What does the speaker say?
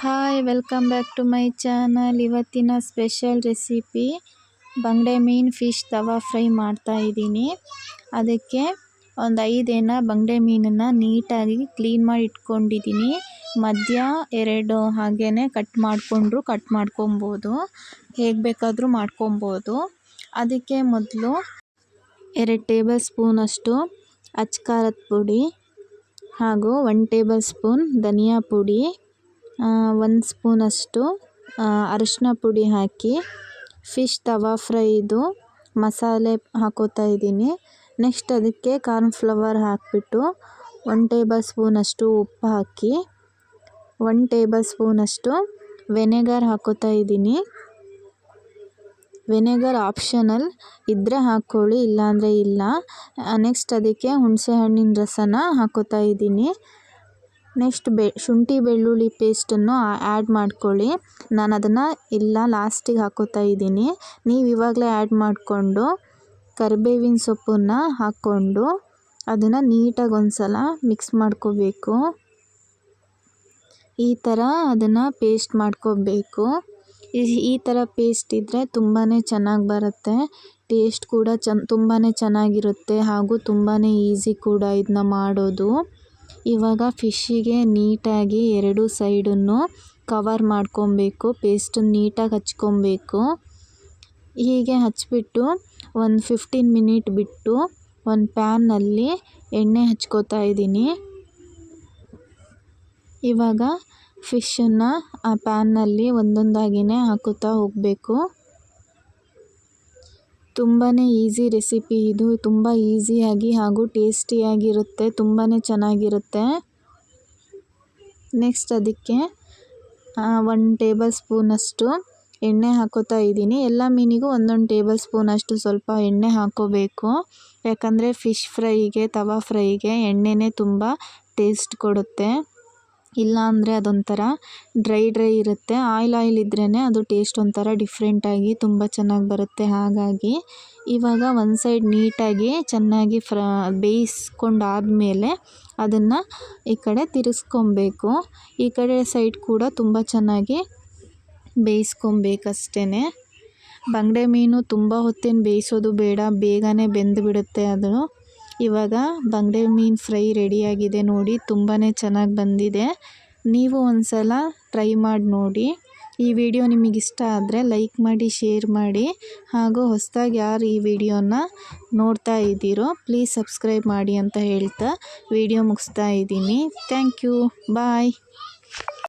Hi welcome back to my channel. ಇವತ್ತಿನ special recipe ಬಂಗಡೆ ಮೀನು ಫಿಶ್ ತವಾ ಫ್ರೈ ಮಾಡ್ತಾ ಇದ್ದೀನಿ. ಅದಕ್ಕೆ ಒಂದು 5 ಬಂಗಡೆ ಮೀನನ್ನು ನೀಟಾಗಿ ಕ್ಲೀನ್ ಮಾಡಿ ಇಟ್ಕೊಂಡಿದ್ದೀನಿ. ಮಧ್ಯ 2 ಹಾಗೇ ಕಟ್ ಮಾಡ್ಕೊಬೋದು, ಹೇಗೆ ಬೇಕಾದರೂ ಮಾಡ್ಕೊಬೋದು. ಅದಕ್ಕೆ ಮೊದಲು 2 ಟೇಬಲ್ ಸ್ಪೂನಷ್ಟು ಅಚ್ಚ ಖಾರದ ಪುಡಿ ಹಾಗೂ 1 ಟೇಬಲ್ ಸ್ಪೂನ್ ಧನಿಯಾ ಪುಡಿ, 1 ಸ್ಪೂನಷ್ಟು ಅರಿಶಿನ ಪುಡಿ ಹಾಕಿ ಫಿಶ್ ತವಾ ಫ್ರೈದು ಮಸಾಲೆ ಹಾಕೋತಾ ಇದ್ದೀನಿ. ನೆಕ್ಸ್ಟ್ ಅದಕ್ಕೆ ಕಾರ್ನ್ಫ್ಲವರ್ ಹಾಕಿಬಿಟ್ಟು 1 ಟೇಬಲ್ ಸ್ಪೂನಷ್ಟು ಉಪ್ಪು ಹಾಕಿ 1 ಟೇಬಲ್ ಸ್ಪೂನಷ್ಟು ವೆನೆಗರ್ ಹಾಕೋತಾ ಇದ್ದೀನಿ. ವೆನೆಗರ್ ಆಪ್ಷನಲ್ ಇದ್ದರೆ ಹಾಕ್ಕೊಳ್ಳಿ, ಇಲ್ಲಾಂದರೆ ಇಲ್ಲ. ನೆಕ್ಸ್ಟ್ ಅದಕ್ಕೆ ಹುಣಸೆ ಹಣ್ಣಿನ ರಸನ ಹಾಕೋತಾ ಇದ್ದೀನಿ. ನೆಕ್ಸ್ಟ್ ಶುಂಠಿ ಬೆಳ್ಳುಳ್ಳಿ ಪೇಸ್ಟನ್ನು ಆ್ಯಡ್ ಮಾಡ್ಕೊಳ್ಳಿ. ನಾನು ಅದನ್ನು ಲಾಸ್ಟಿಗೆ ಹಾಕೋತಾ ಇದ್ದೀನಿ. ನೀವು ಇವಾಗಲೇ ಆ್ಯಡ್ ಮಾಡಿಕೊಂಡು ಕರಿಬೇವಿನ ಸೊಪ್ಪನ್ನು ಹಾಕ್ಕೊಂಡು ಅದನ್ನು ನೀಟಾಗಿ ಒಂದ್ಸಲ ಮಿಕ್ಸ್ ಮಾಡ್ಕೋಬೇಕು. ಈ ಥರ ಅದನ್ನು ಪೇಸ್ಟ್ ಮಾಡ್ಕೋಬೇಕು. ಈ ಥರ ಪೇಸ್ಟ್ ಇದ್ದರೆ ತುಂಬಾ ಚೆನ್ನಾಗಿ ಬರುತ್ತೆ. ಟೇಸ್ಟ್ ಕೂಡ ತುಂಬಾ ಚೆನ್ನಾಗಿರುತ್ತೆ ಹಾಗೂ ತುಂಬಾ ಈಸಿ ಕೂಡ ಇದನ್ನ ಮಾಡೋದು. ಇವಾಗ ಫಿಶ್ಶಿಗೆ ನೀಟಾಗಿ 2 ಸೈಡನ್ನು ಕವರ್ ಮಾಡ್ಕೊಬೇಕು, ಪೇಸ್ಟನ್ನು ನೀಟಾಗಿ ಹಚ್ಕೊಬೇಕು. ಹೀಗೆ ಹಚ್ಬಿಟ್ಟು ಒಂದು 15 ಮಿನಿಟ್ ಬಿಟ್ಟು ಒಂದು ಪ್ಯಾನ್ನಲ್ಲಿ ಎಣ್ಣೆ ಹಚ್ಕೋತಾ ಇದ್ದೀನಿ. ಇವಾಗ ಫಿಶನ್ನು ಆ ಪ್ಯಾನ್ನಲ್ಲಿ ಒಂದೊಂದಾಗಿಯೇ ಹಾಕೋತಾ ಹೋಗಬೇಕು. ತುಂಬಾ ಈಸಿ ರೆಸಿಪಿ ಇದು, ತುಂಬ ಈಸಿಯಾಗಿ ಹಾಗೂ ಟೇಸ್ಟಿಯಾಗಿರುತ್ತೆ, ತುಂಬಾ ಚೆನ್ನಾಗಿರುತ್ತೆ. ನೆಕ್ಸ್ಟ್ ಅದಕ್ಕೆ 1 ಟೇಬಲ್ ಸ್ಪೂನಷ್ಟು ಎಣ್ಣೆ ಹಾಕೋತಾ ಇದ್ದೀನಿ. ಎಲ್ಲ ಮೀನಿಗೂ 1 ಟೇಬಲ್ ಸ್ಪೂನಷ್ಟು ಸ್ವಲ್ಪ ಎಣ್ಣೆ ಹಾಕೋಬೇಕು. ಯಾಕಂದರೆ ಫಿಶ್ ಫ್ರೈಗೆ ತವಾ ಫ್ರೈಗೆ ಎಣ್ಣೆನೇ ತುಂಬ ಟೇಸ್ಟ್ ಕೊಡುತ್ತೆ. ಇಲ್ಲಾಂದರೆ ಅದೊಂಥರ ಡ್ರೈ ಇರುತ್ತೆ. ಆಯಿಲ್ ಇದ್ರೇ ಅದು ಟೇಸ್ಟ್ ಒಂಥರ ಡಿಫ್ರೆಂಟಾಗಿ ತುಂಬ ಚೆನ್ನಾಗಿ ಬರುತ್ತೆ. ಹಾಗಾಗಿ ಇವಾಗ ಒಂದು ಸೈಡ್ ನೀಟಾಗಿ ಚೆನ್ನಾಗಿ ಬೇಯಿಸ್ಕೊಂಡಾದಮೇಲೆ ಅದನ್ನು ಈ ಕಡೆ ತಿರುಗಿಸ್ಕೊಬೇಕು. ಈ ಕಡೆ ಸೈಡ್ ಕೂಡ ತುಂಬ ಚೆನ್ನಾಗಿ ಬೇಯಿಸ್ಕೊಬೇಕಷ್ಟೇ. ಬಂಗಡೆ ಮೀನು ತುಂಬ ಹೊತ್ತೇನು ಬೇಯಿಸೋದು ಬೇಡ, ಬೇಗನೆ ಬೆಂದುಬಿಡುತ್ತೆ ಅದು. ಇವಾಗ ಬಂಗಡೆ ಮೀನು ಫ್ರೈ ರೆಡಿಯಾಗಿದೆ ನೋಡಿ, ತುಂಬಾ ಚೆನ್ನಾಗಿ ಬಂದಿದೆ. ನೀವು ಒಂದು ಸಲ ಟ್ರೈ ಮಾಡಿ ನೋಡಿ. ಈ ವಿಡಿಯೋ ನಿಮಗಿಷ್ಟ ಆದರೆ ಲೈಕ್ ಮಾಡಿ, ಶೇರ್ ಮಾಡಿ, ಹಾಗೂ ಹೊಸದಾಗಿ ಯಾರು ಈ ವಿಡಿಯೋನ ನೋಡ್ತಾ ಇದ್ದೀರೋ ಪ್ಲೀಸ್ ಸಬ್ಸ್ಕ್ರೈಬ್ ಮಾಡಿ ಅಂತ ಹೇಳ್ತಾ ವಿಡಿಯೋ ಮುಗಿಸ್ತಾ ಇದ್ದೀನಿ. Thank you, bye.